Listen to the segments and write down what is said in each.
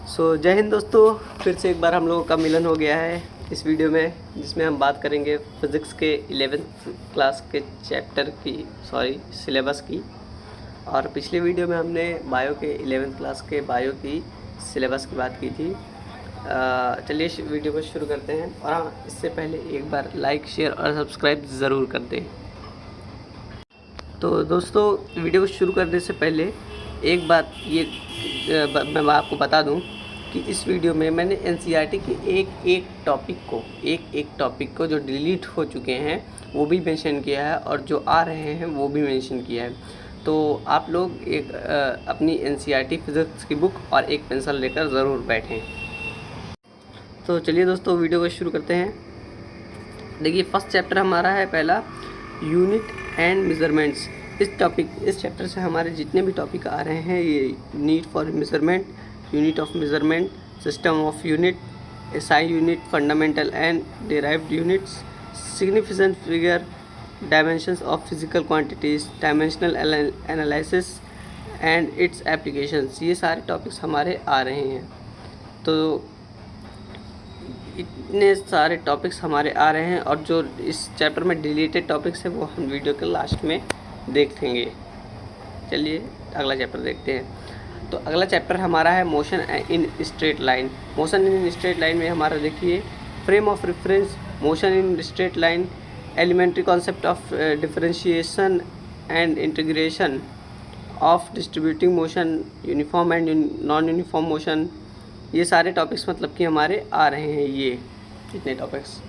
जय हिंद दोस्तों, फिर से एक बार हम लोगों का मिलन हो गया है इस वीडियो में, जिसमें हम बात करेंगे फिज़िक्स के 11th क्लास के चैप्टर की सिलेबस की। और पिछले वीडियो में हमने बायो के 11th क्लास के बायो की सिलेबस की बात की थी। चलिए इस वीडियो को शुरू करते हैं। और हाँ, इससे पहले एक बार लाइक, शेयर और सब्सक्राइब ज़रूर कर दें। तो दोस्तों, वीडियो को शुरू करने से पहले एक बात मैं आपको बता दूं कि इस वीडियो में मैंने एनसीईआरटी के एक टॉपिक को जो डिलीट हो चुके हैं वो भी मेंशन किया है, और जो आ रहे हैं वो भी मेंशन किया है। तो आप लोग एक अपनी एनसीईआरटी फिज़िक्स की बुक और एक पेंसिल लेकर ज़रूर बैठें। तो चलिए दोस्तों, वीडियो को शुरू करते हैं। देखिए, फर्स्ट चैप्टर हमारा है पहला, यूनिट एंड मेजरमेंट्स। इस चैप्टर से हमारे जितने भी टॉपिक आ रहे हैं, ये need for measurement, unit of measurement, system of unit, SI unit, fundamental and derived units, significant figure, dimensions of physical quantities, dimensional analysis and it's applications, ये सारे टॉपिक्स हमारे आ रहे हैं। तो इतने सारे टॉपिक्स हमारे आ रहे हैं, और जो इस चैप्टर में डिलीटेड टॉपिक्स है वो हम वीडियो के लास्ट में देख लेंगे। चलिए अगला चैप्टर देखते हैं। तो अगला चैप्टर हमारा है motion in straight line. Motion in straight line में हमारा देखिए, frame of reference, motion in straight line, elementary concept of differentiation and integration of distributing motion, uniform and non uniform motion, ये सारे टॉपिक्स मतलब कि हमारे आ रहे हैं, ये इतने टॉपिक्स।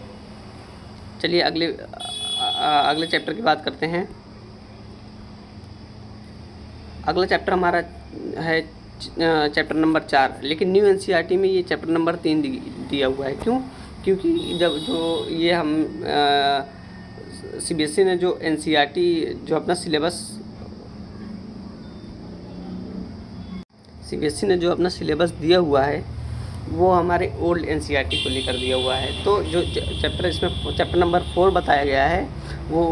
चलिए अगले चैप्टर की बात करते हैं। अगला चैप्टर हमारा है चैप्टर नंबर 4, लेकिन न्यू एनसीईआरटी में ये चैप्टर नंबर 3 दिया हुआ है। क्यों? क्योंकि जब जो ये हम सीबीएसई ने जो एनसीईआरटी जो अपना सिलेबस दिया हुआ है वो हमारे ओल्ड एनसीईआरटी को लेकर दिया हुआ है। तो जो चैप्टर नंबर 4 बताया गया है वो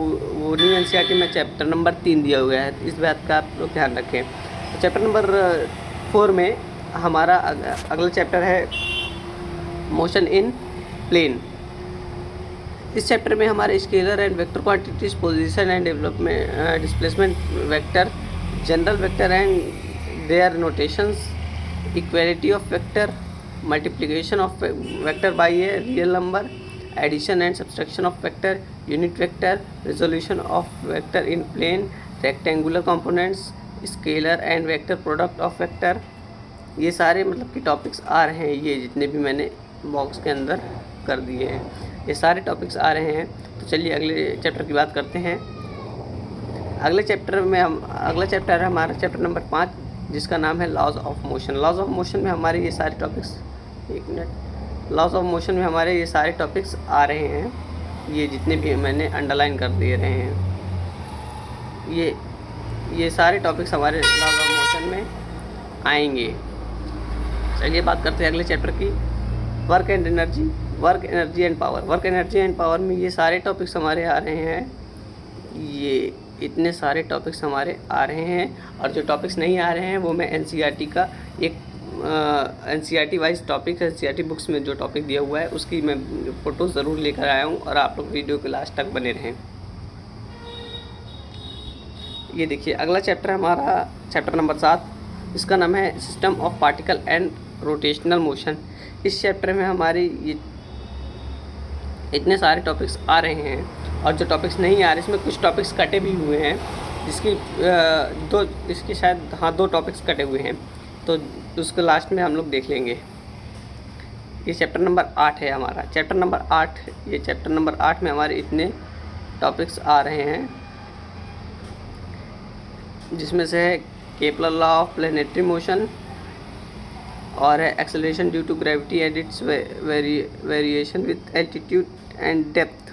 न्यू एनसीईआरटी में चैप्टर नंबर 3 दिया हुआ है। इस बात का आप लोग ध्यान रखें। तो चैप्टर नंबर 4 में हमारा अगला चैप्टर है मोशन इन प्लेन। इस चैप्टर में हमारे scalar and vector quantities, position and development, displacement vector, general vector and their notations, equality of vector, multiplication of vector by a real number, addition and subtraction of vector, unit vector, resolution of vector in plane, rectangular components, scalar and vector product of vector, ये सारे मतलब कि topics आ रहे हैं। ये जितने भी मैंने बॉक्स के अंदर कर दिए हैं, ये सारे टॉपिक्स आ रहे हैं। तो चलिए अगले चैप्टर की बात करते हैं। अगला चैप्टर है हमारा चैप्टर नंबर 5, जिसका नाम है laws of motion. Laws of motion में हमारे ये सारे टॉपिक्स लॉज ऑफ मोशन में हमारे ये सारे टॉपिक्स आ रहे हैं। ये जितने भी मैंने अंडरलाइन कर दिए रहे हैं, ये सारे टॉपिक्स हमारे लॉज ऑफ मोशन में आएंगे। चलिए बात करते हैं अगले चैप्टर की, work energy and power. Work energy and power में ये सारे टॉपिक्स हमारे आ रहे हैं। ये इतने सारे टॉपिक्स हमारे आ रहे हैं, और जो टॉपिक्स नहीं आ रहे हैं वो मैं एनसीईआरटी का NCERT wise topic, NCERT books में जो टॉपिक दिया हुआ है उसकी मैं फ़ोटो ज़रूर लेकर आया हूँ, और आप लोग वीडियो के लास्ट तक बने रहें। ये देखिए, अगला चैप्टर हमारा चैप्टर नंबर 7, इसका नाम है system of particle and rotational motion. इस चैप्टर में हमारे ये इतने सारे टॉपिक्स आ रहे हैं, और जो टॉपिक्स नहीं आ रहे इसमें कुछ टॉपिक्स कटे भी हुए हैं, इसके शायद 2 टॉपिक्स कटे हुए हैं, तो उसको लास्ट में हम लोग देख लेंगे। ये चैप्टर नंबर 8 है हमारा, चैप्टर नंबर 8। ये चैप्टर नंबर 8 में हमारे इतने टॉपिक्स आ रहे हैं, जिसमें से है Kepler law of planetary motion, और है acceleration due to gravity and its variation with altitude and depth,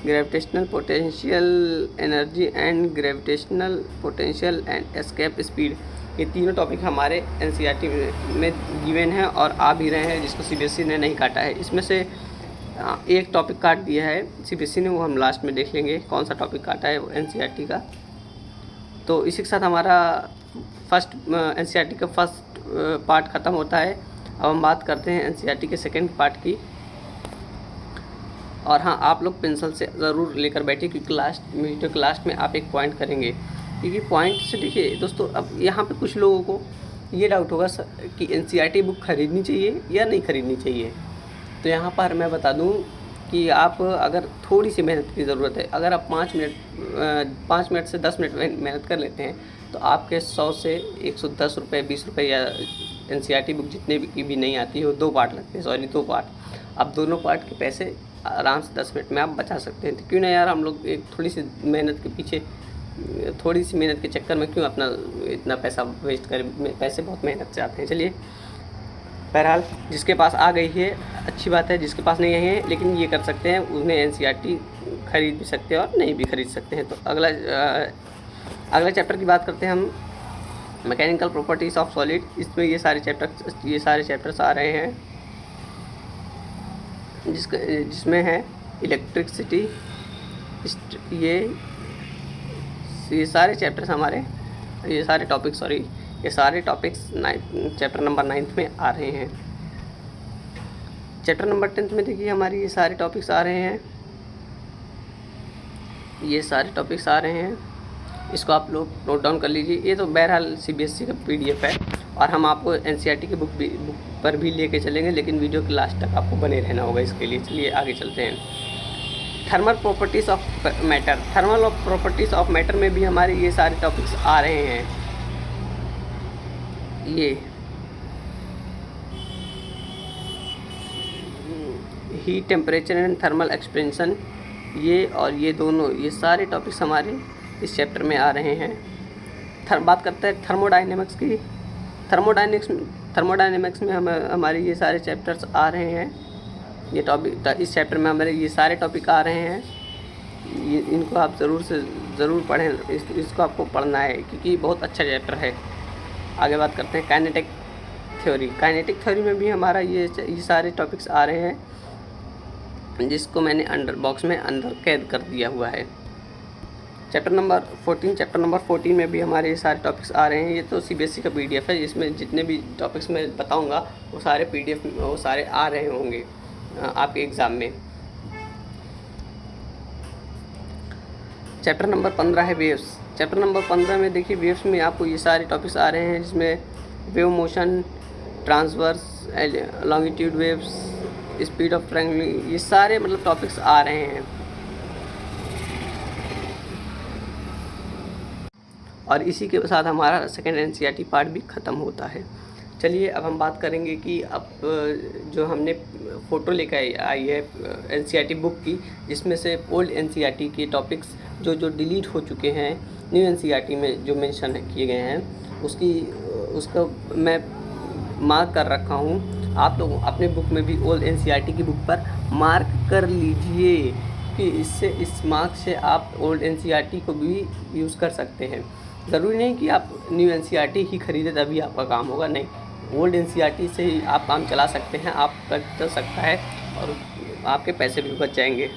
gravitational potential energy and gravitational potential and escape speed. ये तीनों टॉपिक हमारे एनसीईआरटी में गिवन हैं और आ भी रहे हैं, जिसको सीबीएसई ने नहीं काटा है। इसमें से एक टॉपिक काट दिया है सीबीएसई ने, वो हम लास्ट में देख लेंगे कौन सा टॉपिक काटा है वो एनसीईआरटी का। तो इसी के साथ हमारा एनसीईआरटी का फर्स्ट पार्ट ख़त्म होता है। अब हम बात करते हैं एनसीईआरटी के सेकंड पार्ट की। और हाँ, आप लोग पेंसिल से ज़रूर लेकर बैठिए, क्योंकि वीडियो के लास्ट में आप एक पॉइंट करेंगे। क्योंकि पॉइंट से देखिए दोस्तों, अब यहाँ पे कुछ लोगों को ये डाउट होगा कि एनसीईआरटी बुक खरीदनी चाहिए या नहीं खरीदनी चाहिए। तो यहाँ पर मैं बता दूँ कि आप अगर थोड़ी सी मेहनत की ज़रूरत है, अगर आप 5 मिनट से 10 मिनट मेहनत कर लेते हैं, तो आपके 100 से 110 रुपये 20 रुपये या एनसीईआरटी बुक जितने की भी नहीं आती है, वो 2 पार्ट लगते हैं, सॉरी 2 पार्ट। आप दोनों पार्ट के पैसे आराम से 10 मिनट में आप बचा सकते हैं। तो क्यों ना यार हम लोग एक थोड़ी सी मेहनत के पीछे, थोड़ी सी मेहनत के चक्कर में क्यों अपना इतना पैसा वेस्ट करें। पैसे बहुत मेहनत से आते हैं। चलिए, बहरहाल जिसके पास आ गई है अच्छी बात है, जिसके पास नहीं है लेकिन ये कर सकते हैं, उन्हें एनसीईआरटी खरीद भी सकते हैं और नहीं भी खरीद सकते हैं। तो अगला चैप्टर की बात करते हैं हम, मैकेनिकल प्रॉपर्टीज़ ऑफ सॉलिड। इसमें ये सारे चैप्टर्स आ रहे हैं, जिसमें है इलेक्ट्रिसिटी। ये सारे चैप्टर्स हमारे, ये सारे टॉपिक्स चैप्टर नंबर 9 में आ रहे हैं। चैप्टर नंबर 10 में देखिए हमारी ये सारे टॉपिक्स आ रहे हैं, इसको आप लोग नोट डाउन कर लीजिए। ये तो बहरहाल सीबीएसई का पीडीएफ है, और हम आपको एनसीईआरटी की बुक पर भी लेके चलेंगे, लेकिन वीडियो के लास्ट तक आपको बने रहना होगा इसके लिए। चलिए आगे चलते हैं। थर्मल प्रॉपर्टीज़ ऑफ मैटर में भी हमारे ये सारे टॉपिक्स आ रहे हैं। ये heat, temperature and thermal expansion, ये सारे टॉपिक्स हमारे इस चैप्टर में आ रहे हैं। बात करते हैं थर्मोडायनेमिक्स की। थर्मोडायनेमिक्स में हमारे ये सारे चैप्टर्स आ रहे हैं। ये टॉपिक, इस चैप्टर में हमारे ये सारे टॉपिक आ रहे हैं। इनको आप ज़रूर पढ़ें, इसको आपको पढ़ना है, क्योंकि बहुत अच्छा चैप्टर है। आगे बात करते हैं काइनेटिक थ्योरी में भी हमारा ये सारे टॉपिक्स आ रहे हैं, जिसको मैंने अंडर बॉक्स में अंदर कैद कर दिया हुआ है। चैप्टर नंबर 14 में भी हमारे ये सारे टॉपिक्स आ रहे हैं। ये तो सीबीएसई का पीडीएफ है, जिसमें जितने भी टॉपिक्स मैं बताऊंगा वो सारे पीडीएफ वो सारे आ रहे होंगे आपके एग्ज़ाम में। चैप्टर नंबर 15 है वेव्स। चैप्टर नंबर 15 में देखिए वेव्स में आपको ये सारे टॉपिक्स आ रहे हैं, जिसमें wave motion, transverse, longitude waves, speed of triangle, ये सारे मतलब टॉपिक्स आ रहे हैं। और इसी के साथ हमारा सेकेंड एनसीईआरटी पार्ट भी ख़त्म होता है। चलिए अब हम बात करेंगे कि अब जो हमने फ़ोटो लेकर आई है एनसीईआरटी बुक की, जिसमें से ओल्ड एनसीईआरटी के टॉपिक्स जो डिलीट हो चुके हैं, न्यू एनसीईआरटी में जो मेंशन किए गए हैं, उसका मैं मार्क कर रखा हूँ। आप लोग अपने बुक में भी ओल्ड एनसीईआरटी की बुक पर मार्क कर लीजिए, कि इस मार्क से आप ओल्ड एनसीईआरटी को भी यूज़ कर सकते हैं। ज़रूरी नहीं कि आप न्यू एनसीईआरटी ही खरीदें तभी आपका काम होगा, नहीं, ओल्ड एनसीईआरटी से ही आप काम चला सकते हैं, आपका चल सकता है और आपके पैसे भी बच जाएंगे।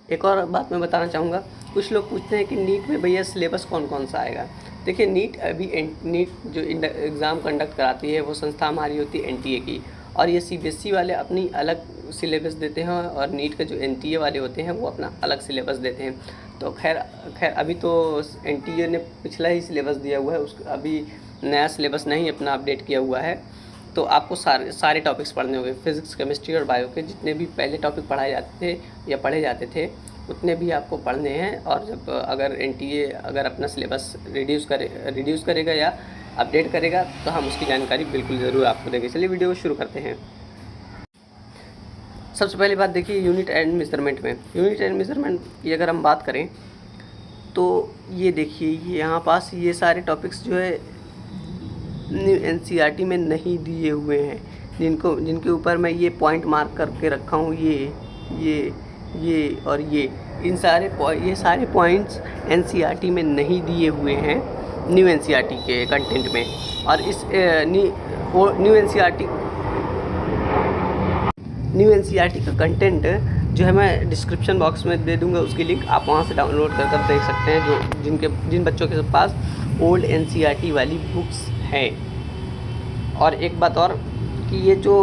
एक और बात मैं बताना चाहूँगा, कुछ लोग पूछते हैं कि नीट में भैया सिलेबस कौन सा आएगा। देखिए नीट जो एग्ज़ाम कंडक्ट कराती है वो संस्था हमारी होती है एनटीए की, और ये सीबीएसई वाले अपनी अलग सिलेबस देते हैं, और नीट के जो एनटीए वाले होते हैं वो अपना अलग सिलेबस देते हैं। तो खैर अभी तो एनटीए ने पिछला ही सिलेबस दिया हुआ है, उसका अभी नया सिलेबस नहीं अपना अपडेट किया हुआ है। तो आपको सारे टॉपिक्स पढ़ने होंगे, फिज़िक्स, केमिस्ट्री और बायो के जितने भी पहले टॉपिक पढ़े जाते थे उतने भी आपको पढ़ने हैं। और जब अगर एनटीए अगर अपना सिलेबस रिड्यूस करेगा या अपडेट करेगा तो हम उसकी जानकारी बिल्कुल ज़रूर आपको देंगे। चलिए वीडियो को शुरू करते हैं। सबसे पहली बात देखिए यूनिट एंड मेज़रमेंट की अगर हम बात करें तो ये देखिए ये यहाँ पास ये सारे टॉपिक्स जो है न्यू एनसीईआरटी में नहीं दिए हुए हैं, जिनके ऊपर मैं ये पॉइंट मार्क करके रखा हूँ, ये और ये सारे पॉइंट्स एनसीईआरटी में नहीं दिए हुए हैं न्यू एनसीईआरटी के कंटेंट में। और इस न्यू एनसीईआरटी का कंटेंट जो है मैं डिस्क्रिप्शन बॉक्स में दे दूंगा, उसकी लिंक आप वहां से डाउनलोड कर देख सकते हैं, जिन बच्चों के पास ओल्ड एनसीईआरटी वाली बुक्स हैं। और एक बात और कि ये जो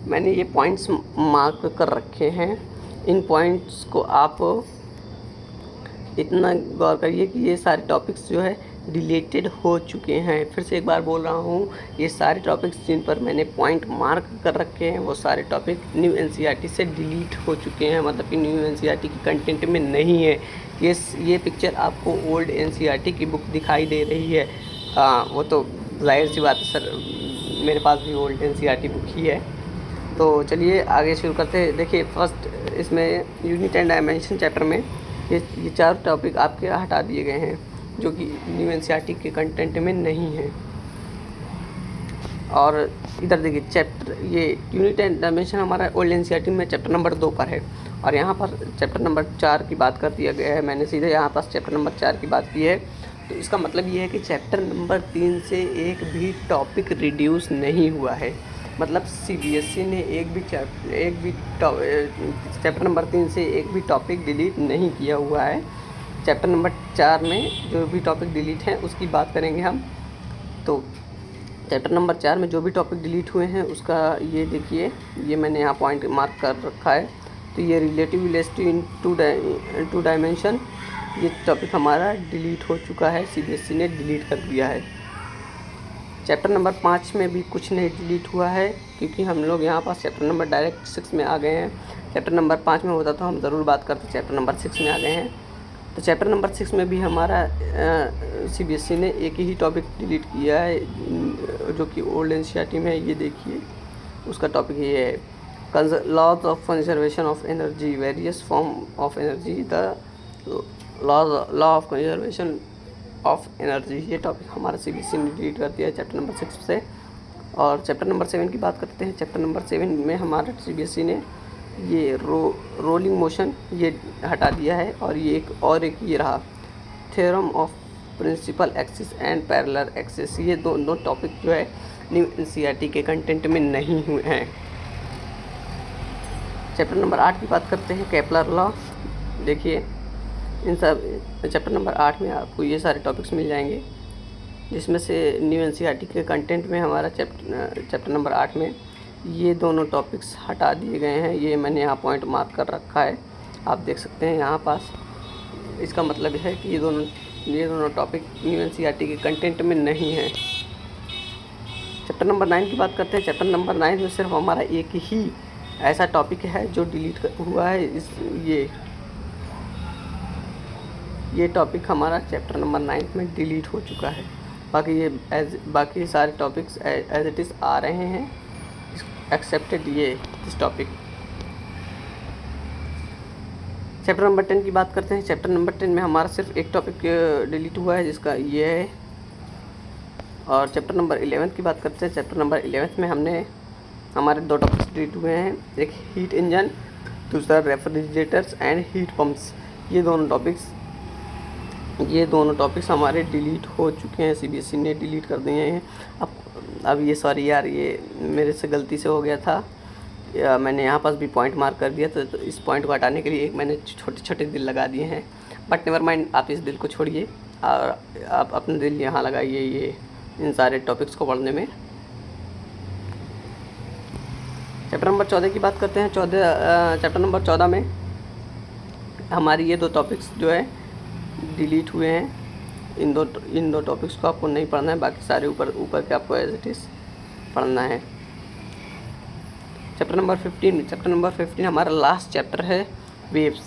मैंने ये पॉइंट्स मार्क कर रखे हैं, इन पॉइंट्स को आप इतना गौर करिए कि ये सारे टॉपिक्स जो है डिलीटेड हो चुके हैं। फिर से एक बार बोल रहा हूँ, ये सारे टॉपिक्स जिन पर मैंने पॉइंट मार्क कर रखे हैं वो सारे टॉपिक न्यू एनसीईआरटी से डिलीट हो चुके हैं, मतलब कि न्यू एनसीईआरटी की कंटेंट में नहीं है। ये पिक्चर आपको ओल्ड एनसीईआरटी की बुक दिखाई दे रही है। हाँ, वो तो जाहिर सी बात है सर, मेरे पास भी ओल्ड एनसीईआरटी बुक ही है। तो चलिए आगे शुरू करते हैं। देखिए फर्स्ट इसमें यूनिट एंड डायमेंशन चैप्टर में ये 4 टॉपिक आपके हटा दिए गए हैं जो कि न्यू एनसीईआरटी के कंटेंट में नहीं है। और इधर देखिए चैप्टर, ये यूनिट एंड डायमेंशन हमारा ओल्ड एनसीईआरटी में चैप्टर नंबर 2 पर है, और यहाँ पर चैप्टर नंबर 4 की बात कर दिया गया है। मैंने सीधे यहाँ पास चैप्टर नंबर 4 की बात की है। तो इसका मतलब ये है कि चैप्टर नंबर 3 से एक भी टॉपिक रिड्यूस नहीं हुआ है। मतलब सीबीएसई ने चैप्टर नंबर 3 से एक भी टॉपिक डिलीट नहीं किया हुआ है। चैप्टर नंबर 4 में जो भी टॉपिक डिलीट हैं उसकी बात करेंगे हम। तो चैप्टर नंबर 4 में जो भी टॉपिक डिलीट हुए हैं उसका ये देखिए, ये मैंने यहाँ पॉइंट मार्क कर रखा है। तो ये relative velocity in two dimension, ये टॉपिक हमारा डिलीट हो चुका है, सीबीएसई ने डिलीट कर दिया है। चैप्टर नंबर 5 में भी कुछ नहीं डिलीट हुआ है, क्योंकि हम लोग यहाँ पास चैप्टर नंबर डायरेक्ट 6 में आ गए हैं। चैप्टर नंबर 5 में होता तो हम ज़रूर बात करते, चैप्टर नंबर 6 में आ गए हैं। तो चैप्टर नंबर 6 में भी हमारा सीबीएसई ने एक ही टॉपिक डिलीट किया है जो कि ओल्ड एनसीईआरटी में है। ये देखिए उसका टॉपिक ये है, laws of conservation of energy, various form of energy, the law of conservation of energy. ये टॉपिक हमारा सीबीएसई ने डिलीट कर दिया है चैप्टर नंबर 6 से। और चैप्टर नंबर 7 की बात करते हैं। चैप्टर नंबर 7 में हमारा सीबीएसई ने ये रोलिंग मोशन ये हटा दिया है, और एक ये रहा theorem of principal axis and parallel axis. ये दोनों टॉपिक जो है न्यू एनसीईआरटी के कंटेंट में नहीं हुए हैं। चैप्टर नंबर 8 की बात करते हैं, केपलर लॉ। देखिए इन सब चैप्टर नंबर 8 में आपको ये सारे टॉपिक्स मिल जाएंगे, जिसमें से न्यू एनसीईआरटी के कंटेंट में हमारा चैप्टर नंबर 8 में ये दोनों टॉपिक्स हटा दिए गए हैं। ये मैंने यहाँ पॉइंट मार्क कर रखा है, आप देख सकते हैं यहाँ पास। इसका मतलब है कि ये दोनों टॉपिक न्यू एनसीईआरटी के कंटेंट में नहीं है। चैप्टर नंबर 9 की बात करते हैं। चैप्टर नंबर 9 में सिर्फ हमारा एक ही ऐसा टॉपिक है जो डिलीट हुआ है। ये टॉपिक हमारा चैप्टर नंबर 9 में डिलीट हो चुका है। बाकी सारे टॉपिक्स एज इट इज़ आ रहे हैं, accepted this topic. Chapter number 10 की बात करते हैं। चैप्टर नंबर 10 में हमारा सिर्फ एक टॉपिक डिलीट हुआ है, जिसका ये है। और चैप्टर नंबर 11 की बात करते हैं। चैप्टर नंबर 11 में हमारे 2 टॉपिक्स डिलीट हुए हैं, एक हीट इंजन, दूसरा रेफ्रिजरेटर्स एंड हीट पम्प्स। ये दोनों टॉपिक्स हमारे डिलीट हो चुके हैं, सीबीएसई ने डिलीट कर दिए हैं। अब ये सॉरी यार, ये मेरे से गलती से हो गया था, मैंने यहाँ पास भी पॉइंट मार्क कर दिया था। तो इस पॉइंट को हटाने के लिए मैंने छोटे छोटे दिल लगा दिए हैं, बट नेवर माइंड, आप इस दिल को छोड़िए और आप अपने दिल यहाँ लगाइए ये इन सारे टॉपिक्स को पढ़ने में। चैप्टर नंबर 14 की बात करते हैं। चैप्टर नंबर 14 में हमारी ये 2 टॉपिक्स जो है डिलीट हुए हैं। इन दो टॉपिक्स को आपको नहीं पढ़ना है, बाकी सारे ऊपर के आपको एज इट इज़ पढ़ना है। चैप्टर नंबर 15 हमारा लास्ट चैप्टर है, वेव्स।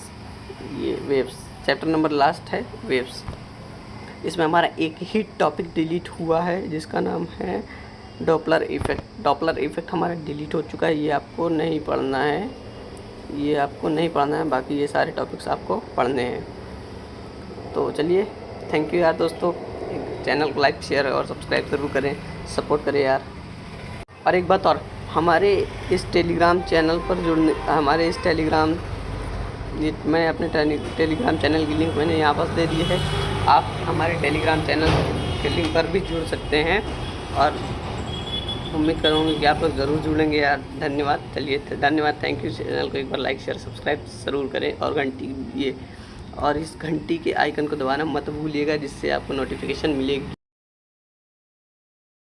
ये वेव्स चैप्टर नंबर लास्ट है, वेव्स। इसमें हमारा एक ही टॉपिक डिलीट हुआ है जिसका नाम है डॉपलर इफ़ेक्ट हमारा डिलीट हो चुका है। ये आपको नहीं पढ़ना है, बाकी ये सारे टॉपिक्स आपको पढ़ने हैं। तो चलिए, थैंक यू यार दोस्तों, चैनल को लाइक शेयर और सब्सक्राइब ज़रूर करें, सपोर्ट करें यार। और एक बात और, हमारे इस टेलीग्राम चैनल पर जुड़ने, मैं अपने टेलीग्राम चैनल की लिंक मैंने यहाँ पास दे दी है। आप हमारे टेलीग्राम चैनल के लिंक पर भी जुड़ सकते हैं, और उम्मीद करूँगी कि आप लोग ज़रूर जुड़ेंगे यार। धन्यवाद। चलिए धन्यवाद, थैंक यू। चैनल को एक बार लाइक शेयर सब्सक्राइब ज़रूर करें, और इस घंटी के आइकन को दबाना मत भूलिएगा, जिससे आपको नोटिफिकेशन मिलेगी